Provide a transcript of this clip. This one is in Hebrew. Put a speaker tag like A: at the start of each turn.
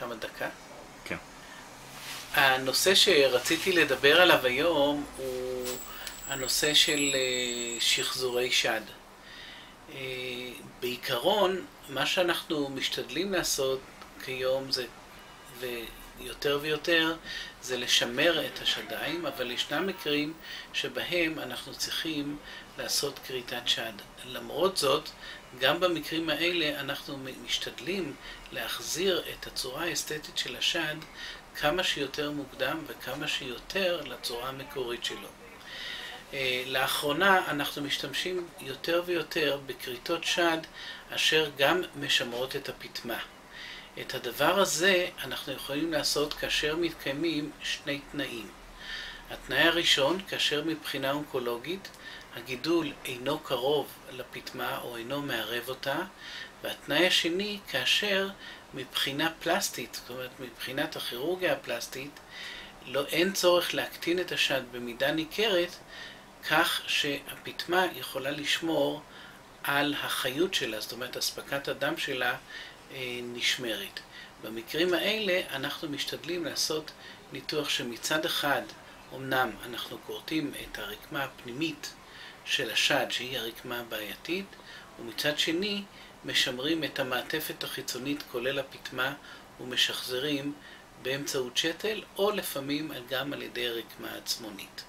A: כמה דקה?
B: כן.
A: הנושא שרציתי לדבר עליו היום הוא הנושא של שחזורי שד. בעיקרון, מה שאנחנו משתדלים לעשות כיום זה, ויותר ויותר, זה לשמר את השדיים, אבל ישנם מקרים שבהם אנחנו צריכים לעשות כריתת שד. למרות זאת, גם במקרים האלה אנחנו משתדלים להחזיר את הצורה האסתטית של השד כמה שיותר מוקדם וכמה שיותר לצורה המקורית שלו. לאחרונה אנחנו משתמשים יותר ויותר בכריתות שד אשר גם משמרות את הפטמה. את הדבר הזה אנחנו יכולים לעשות כאשר מתקיימים שני תנאים. התנאי הראשון, כאשר מבחינה אונקולוגית הגידול אינו קרוב לפטמה או אינו מערב אותה, והתנאי השני, כאשר מבחינה פלסטית, זאת אומרת מבחינת הכירורגיה הפלסטית, אין צורך להקטין את השד במידה ניכרת, כך שהפטמה יכולה לשמור על החיות שלה, זאת אומרת אספקת הדם שלה נשמרת. במקרים האלה אנחנו משתדלים לעשות ניתוח שמצד אחד אמנם אנחנו כורתים את הרקמה הפנימית של השד שהיא הרקמה הבעייתית, ומצד שני משמרים את המעטפת החיצונית כולל הפטמה ומשחזרים באמצעות שתל או לפעמים גם על ידי הרקמה העצמונית.